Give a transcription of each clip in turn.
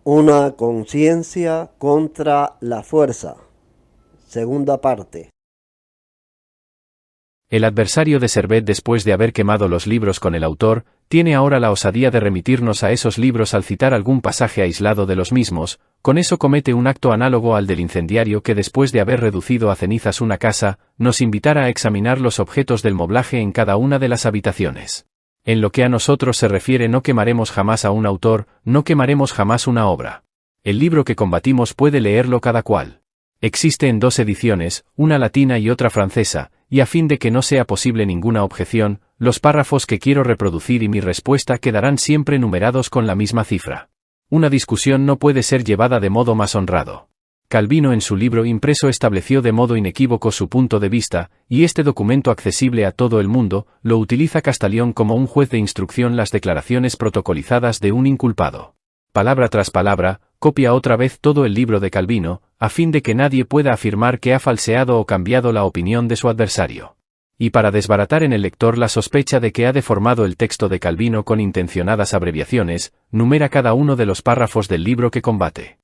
Una conciencia contra la fuerza. Segunda parte. El adversario de Servet, después de haber quemado los libros con el autor, tiene ahora la osadía de remitirnos a esos libros al citar algún pasaje aislado de los mismos. Con eso comete un acto análogo al del incendiario que, después de haber reducido a cenizas una casa, nos invitara a examinar los objetos del moblaje en cada una de las habitaciones. En lo que a nosotros se refiere, no quemaremos jamás a un autor, no quemaremos jamás una obra. El libro que combatimos puede leerlo cada cual. Existe en 2 ediciones, una latina y otra francesa, y a fin de que no sea posible ninguna objeción, los párrafos que quiero reproducir y mi respuesta quedarán siempre numerados con la misma cifra. Una discusión no puede ser llevada de modo más honrado. Calvino en su libro impreso estableció de modo inequívoco su punto de vista, y este documento accesible a todo el mundo, lo utiliza Castalión como un juez de instrucción las declaraciones protocolizadas de un inculpado. Palabra tras palabra, copia otra vez todo el libro de Calvino, a fin de que nadie pueda afirmar que ha falseado o cambiado la opinión de su adversario. Y para desbaratar en el lector la sospecha de que ha deformado el texto de Calvino con intencionadas abreviaciones, numera cada uno de los párrafos del libro que combate.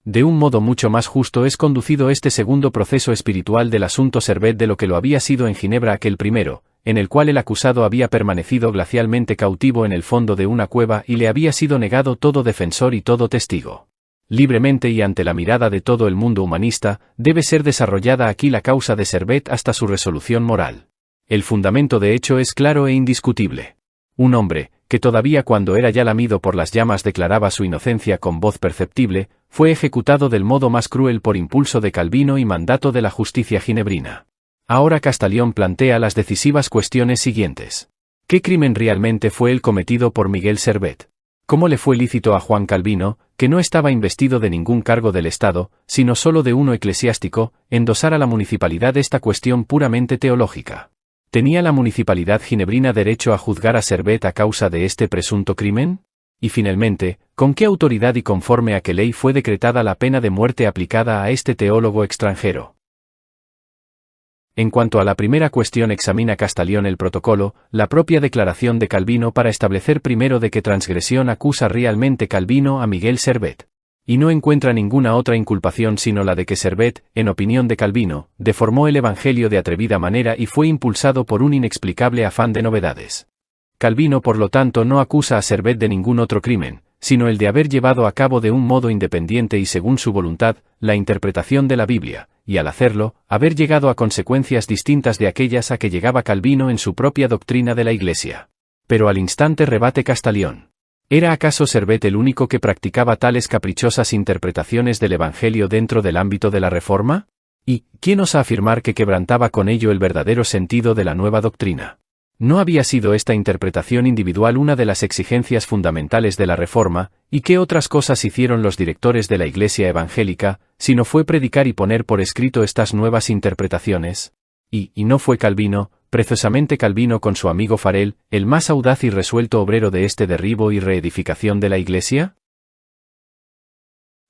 De un modo mucho más justo es conducido este segundo proceso espiritual del asunto Servet de lo que lo había sido en Ginebra aquel primero, en el cual el acusado había permanecido glacialmente cautivo en el fondo de una cueva y le había sido negado todo defensor y todo testigo. Libremente y ante la mirada de todo el mundo humanista, debe ser desarrollada aquí la causa de Servet hasta su resolución moral. El fundamento de hecho es claro e indiscutible. Un hombre, que todavía cuando era ya lamido por las llamas declaraba su inocencia con voz perceptible, fue ejecutado del modo más cruel por impulso de Calvino y mandato de la justicia ginebrina. Ahora Castalión plantea las decisivas cuestiones siguientes. ¿Qué crimen realmente fue el cometido por Miguel Servet? ¿Cómo le fue lícito a Juan Calvino, que no estaba investido de ningún cargo del Estado, sino solo de uno eclesiástico, endosar a la municipalidad esta cuestión puramente teológica? ¿Tenía la municipalidad ginebrina derecho a juzgar a Servet a causa de este presunto crimen? Y finalmente, ¿con qué autoridad y conforme a qué ley fue decretada la pena de muerte aplicada a este teólogo extranjero? En cuanto a la primera cuestión, examina Castalión el protocolo, la propia declaración de Calvino, para establecer primero de qué transgresión acusa realmente Calvino a Miguel Servet. Y no encuentra ninguna otra inculpación sino la de que Servet, en opinión de Calvino, deformó el Evangelio de atrevida manera y fue impulsado por un inexplicable afán de novedades. Calvino por lo tanto no acusa a Servet de ningún otro crimen, sino el de haber llevado a cabo de un modo independiente y según su voluntad, la interpretación de la Biblia, y al hacerlo, haber llegado a consecuencias distintas de aquellas a que llegaba Calvino en su propia doctrina de la Iglesia. Pero al instante rebate Castalión. ¿Era acaso Servet el único que practicaba tales caprichosas interpretaciones del Evangelio dentro del ámbito de la Reforma? ¿Y quién osa afirmar que quebrantaba con ello el verdadero sentido de la nueva doctrina? ¿No había sido esta interpretación individual una de las exigencias fundamentales de la Reforma, y qué otras cosas hicieron los directores de la Iglesia evangélica, sino fue predicar y poner por escrito estas nuevas interpretaciones? ¿Y no fue Calvino, precisamente Calvino con su amigo Farel, el más audaz y resuelto obrero de este derribo y reedificación de la Iglesia?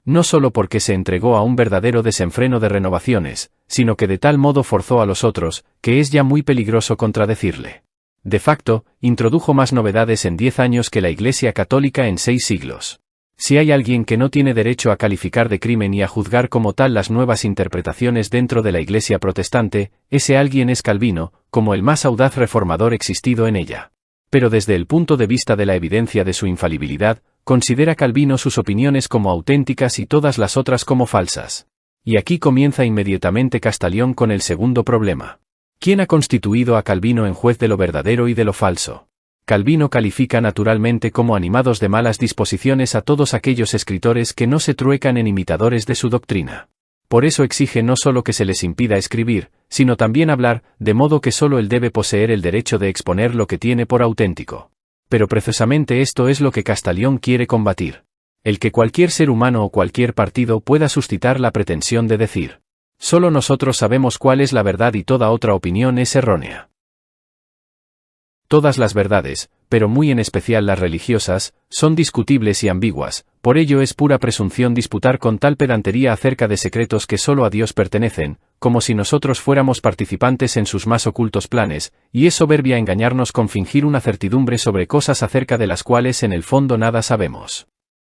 No solo porque se entregó a un verdadero desenfreno de renovaciones, sino que de tal modo forzó a los otros, que es ya muy peligroso contradecirle. De facto, introdujo más novedades en 10 años que la Iglesia católica en 6 siglos. Si hay alguien que no tiene derecho a calificar de crimen y a juzgar como tal las nuevas interpretaciones dentro de la Iglesia protestante, ese alguien es Calvino, como el más audaz reformador existido en ella. Pero desde el punto de vista de la evidencia de su infalibilidad, considera Calvino sus opiniones como auténticas y todas las otras como falsas. Y aquí comienza inmediatamente Castalión con el segundo problema. ¿Quién ha constituido a Calvino en juez de lo verdadero y de lo falso? Calvino califica naturalmente como animados de malas disposiciones a todos aquellos escritores que no se truecan en imitadores de su doctrina. Por eso exige no solo que se les impida escribir, sino también hablar, de modo que solo él debe poseer el derecho de exponer lo que tiene por auténtico. Pero precisamente esto es lo que Castalión quiere combatir. El que cualquier ser humano o cualquier partido pueda suscitar la pretensión de decir: solo nosotros sabemos cuál es la verdad y toda otra opinión es errónea. Todas las verdades, pero muy en especial las religiosas, son discutibles y ambiguas, por ello es pura presunción disputar con tal pedantería acerca de secretos que solo a Dios pertenecen, como si nosotros fuéramos participantes en sus más ocultos planes, y es soberbia engañarnos con fingir una certidumbre sobre cosas acerca de las cuales en el fondo nada sabemos.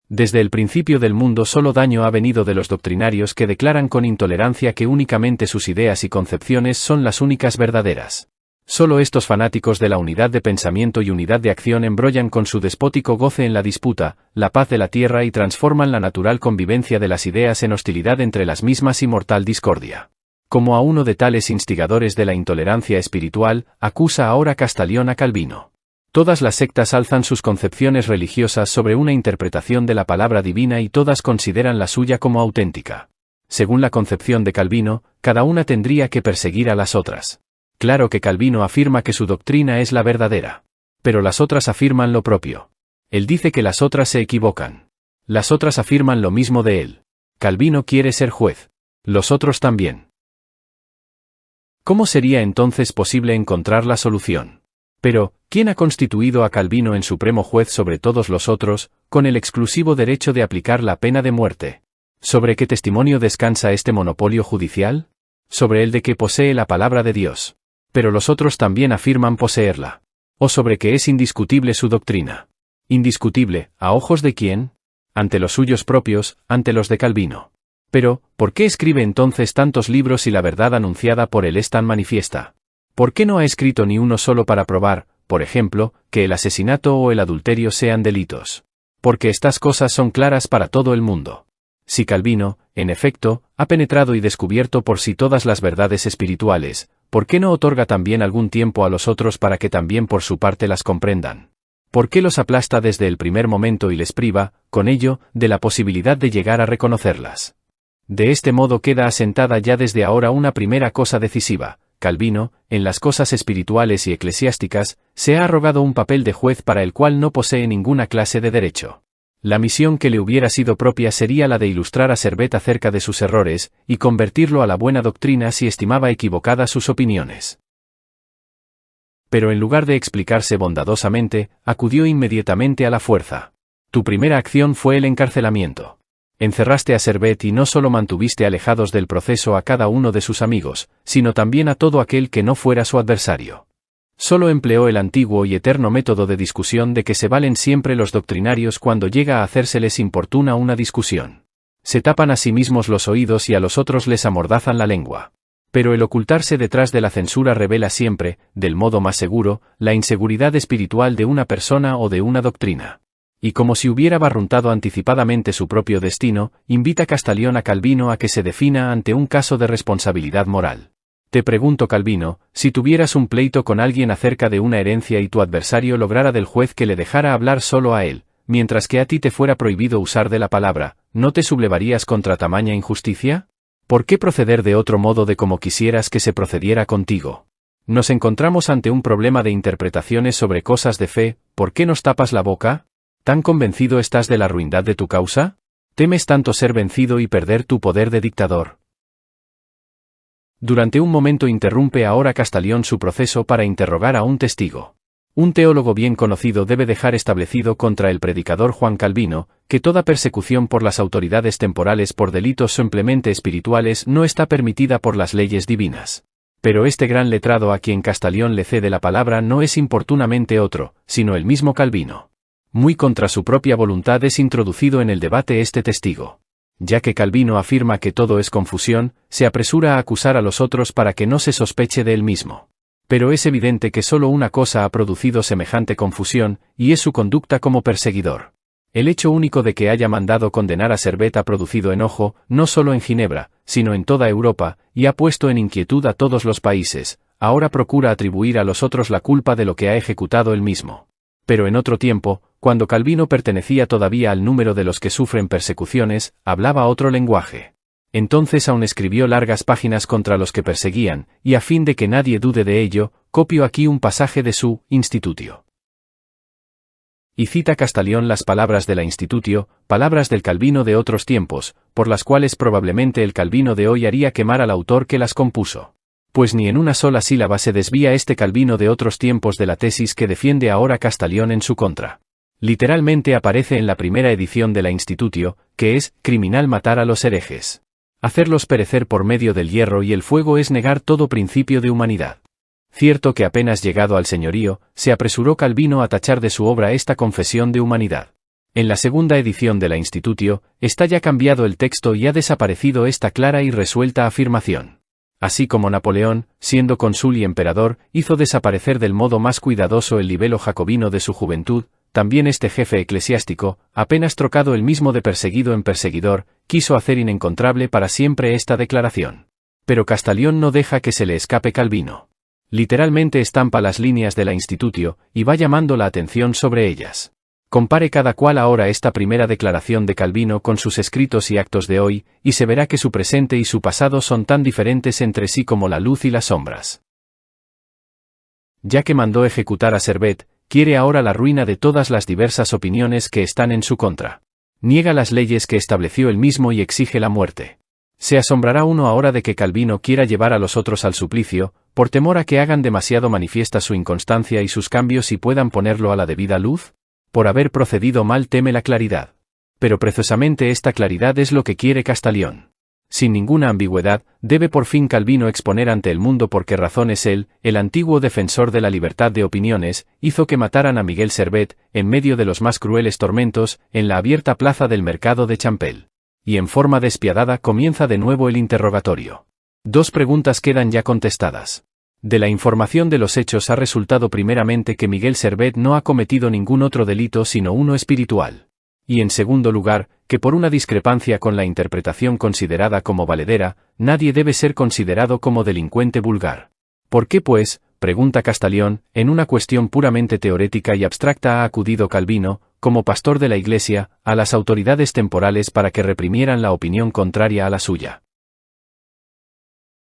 Desde el principio del mundo solo daño ha venido de los doctrinarios que declaran con intolerancia que únicamente sus ideas y concepciones son las únicas verdaderas. Solo estos fanáticos de la unidad de pensamiento y unidad de acción embrollan con su despótico goce en la disputa, la paz de la tierra y transforman la natural convivencia de las ideas en hostilidad entre las mismas y mortal discordia. Como a uno de tales instigadores de la intolerancia espiritual, acusa ahora Castellón a Calvino. Todas las sectas alzan sus concepciones religiosas sobre una interpretación de la palabra divina y todas consideran la suya como auténtica. Según la concepción de Calvino, cada una tendría que perseguir a las otras. Claro que Calvino afirma que su doctrina es la verdadera. Pero las otras afirman lo propio. Él dice que las otras se equivocan. Las otras afirman lo mismo de él. Calvino quiere ser juez. Los otros también. ¿Cómo sería entonces posible encontrar la solución? Pero, ¿quién ha constituido a Calvino en supremo juez sobre todos los otros, con el exclusivo derecho de aplicar la pena de muerte? ¿Sobre qué testimonio descansa este monopolio judicial? Sobre el de que posee la palabra de Dios. Pero los otros también afirman poseerla. ¿O sobre que es indiscutible su doctrina? ¿Indiscutible, a ojos de quién? Ante los suyos propios, ante los de Calvino. Pero, ¿por qué escribe entonces tantos libros si la verdad anunciada por él es tan manifiesta? ¿Por qué no ha escrito ni uno solo para probar, por ejemplo, que el asesinato o el adulterio sean delitos? Porque estas cosas son claras para todo el mundo. Si Calvino, en efecto, ha penetrado y descubierto por sí todas las verdades espirituales, ¿por qué no otorga también algún tiempo a los otros para que también por su parte las comprendan? ¿Por qué los aplasta desde el primer momento y les priva, con ello, de la posibilidad de llegar a reconocerlas? De este modo queda asentada ya desde ahora una primera cosa decisiva. Calvino, en las cosas espirituales y eclesiásticas, se ha arrogado un papel de juez para el cual no posee ninguna clase de derecho. La misión que le hubiera sido propia sería la de ilustrar a Servet acerca de sus errores, y convertirlo a la buena doctrina si estimaba equivocadas sus opiniones. Pero en lugar de explicarse bondadosamente, acudió inmediatamente a la fuerza. Tu primera acción fue el encarcelamiento. Encerraste a Servet y no solo mantuviste alejados del proceso a cada uno de sus amigos, sino también a todo aquel que no fuera su adversario. Solo empleó el antiguo y eterno método de discusión de que se valen siempre los doctrinarios cuando llega a hacérseles importuna una discusión. Se tapan a sí mismos los oídos y a los otros les amordazan la lengua. Pero el ocultarse detrás de la censura revela siempre, del modo más seguro, la inseguridad espiritual de una persona o de una doctrina. Y como si hubiera barruntado anticipadamente su propio destino, invita Castellón a Calvino a que se defina ante un caso de responsabilidad moral. Te pregunto, Calvino, si tuvieras un pleito con alguien acerca de una herencia y tu adversario lograra del juez que le dejara hablar solo a él, mientras que a ti te fuera prohibido usar de la palabra, ¿no te sublevarías contra tamaña injusticia? ¿Por qué proceder de otro modo de como quisieras que se procediera contigo? Nos encontramos ante un problema de interpretaciones sobre cosas de fe, ¿por qué nos tapas la boca? ¿Tan convencido estás de la ruindad de tu causa? ¿Temes tanto ser vencido y perder tu poder de dictador? Durante un momento interrumpe ahora Castellón su proceso para interrogar a un testigo. Un teólogo bien conocido debe dejar establecido contra el predicador Juan Calvino, que toda persecución por las autoridades temporales por delitos simplemente espirituales no está permitida por las leyes divinas. Pero este gran letrado a quien Castellón le cede la palabra no es importunamente otro, sino el mismo Calvino. Muy contra su propia voluntad es introducido en el debate este testigo. Ya que Calvino afirma que todo es confusión, se apresura a acusar a los otros para que no se sospeche de él mismo. Pero es evidente que solo una cosa ha producido semejante confusión, y es su conducta como perseguidor. El hecho único de que haya mandado condenar a Servet ha producido enojo, no solo en Ginebra, sino en toda Europa, y ha puesto en inquietud a todos los países. Ahora procura atribuir a los otros la culpa de lo que ha ejecutado él mismo. Pero en otro tiempo, cuando Calvino pertenecía todavía al número de los que sufren persecuciones, hablaba otro lenguaje. Entonces aún escribió largas páginas contra los que perseguían, y a fin de que nadie dude de ello, copio aquí un pasaje de su Institutio. Y cita Castellón las palabras de la Institutio, palabras del Calvino de otros tiempos, por las cuales probablemente el Calvino de hoy haría quemar al autor que las compuso. Pues ni en una sola sílaba se desvía este Calvino de otros tiempos de la tesis que defiende ahora Castellón en su contra. Literalmente aparece en la primera edición de la Institutio, que es criminal matar a los herejes. Hacerlos perecer por medio del hierro y el fuego es negar todo principio de humanidad. Cierto que apenas llegado al señorío, se apresuró Calvino a tachar de su obra esta confesión de humanidad. En la segunda edición de la Institutio, está ya cambiado el texto y ha desaparecido esta clara y resuelta afirmación. Así como Napoleón, siendo cónsul y emperador, hizo desaparecer del modo más cuidadoso el libelo jacobino de su juventud, también este jefe eclesiástico, apenas trocado el mismo de perseguido en perseguidor, quiso hacer inencontrable para siempre esta declaración. Pero Castellón no deja que se le escape Calvino. Literalmente estampa las líneas de la Institutio, y va llamando la atención sobre ellas. Compare cada cual ahora esta primera declaración de Calvino con sus escritos y actos de hoy, y se verá que su presente y su pasado son tan diferentes entre sí como la luz y las sombras. Ya que mandó ejecutar a Servet, quiere ahora la ruina de todas las diversas opiniones que están en su contra. Niega las leyes que estableció él mismo y exige la muerte. Se asombrará uno ahora de que Calvino quiera llevar a los otros al suplicio, por temor a que hagan demasiado manifiesta su inconstancia y sus cambios y puedan ponerlo a la debida luz. Por haber procedido mal teme la claridad. Pero precisamente esta claridad es lo que quiere Castellón. Sin ninguna ambigüedad, debe por fin Calvino exponer ante el mundo por qué razones él, el antiguo defensor de la libertad de opiniones, hizo que mataran a Miguel Servet, en medio de los más crueles tormentos, en la abierta plaza del mercado de Champel. Y en forma despiadada comienza de nuevo el interrogatorio. Dos preguntas quedan ya contestadas. De la información de los hechos ha resultado primeramente que Miguel Servet no ha cometido ningún otro delito sino uno espiritual. Y en segundo lugar, que por una discrepancia con la interpretación considerada como valedera, nadie debe ser considerado como delincuente vulgar. ¿Por qué pues, pregunta Castellón, en una cuestión puramente teorética y abstracta ha acudido Calvino, como pastor de la Iglesia, a las autoridades temporales para que reprimieran la opinión contraria a la suya?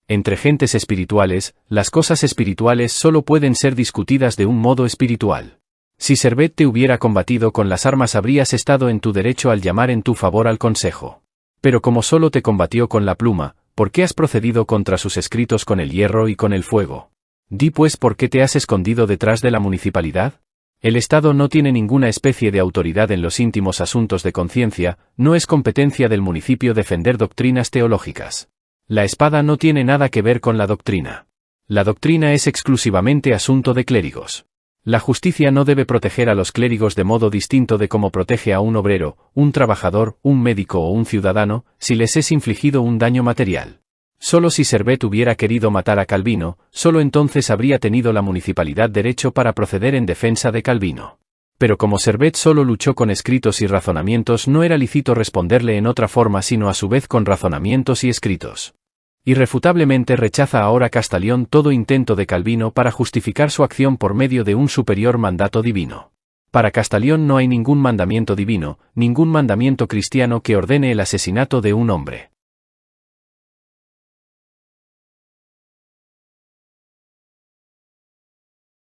Entre gentes espirituales, las cosas espirituales solo pueden ser discutidas de un modo espiritual. Si Servet te hubiera combatido con las armas habrías estado en tu derecho al llamar en tu favor al consejo. Pero como solo te combatió con la pluma, ¿por qué has procedido contra sus escritos con el hierro y con el fuego? Di pues por qué te has escondido detrás de la municipalidad. El Estado no tiene ninguna especie de autoridad en los íntimos asuntos de conciencia, no es competencia del municipio defender doctrinas teológicas. La espada no tiene nada que ver con la doctrina. La doctrina es exclusivamente asunto de clérigos. La justicia no debe proteger a los clérigos de modo distinto de como protege a un obrero, un trabajador, un médico o un ciudadano, si les es infligido un daño material. Solo si Servet hubiera querido matar a Calvino, solo entonces habría tenido la municipalidad derecho para proceder en defensa de Calvino. Pero como Servet solo luchó con escritos y razonamientos, no era lícito responderle en otra forma sino a su vez con razonamientos y escritos. Irrefutablemente rechaza ahora Castellón todo intento de Calvino para justificar su acción por medio de un superior mandato divino. Para Castellón no hay ningún mandamiento divino, ningún mandamiento cristiano que ordene el asesinato de un hombre.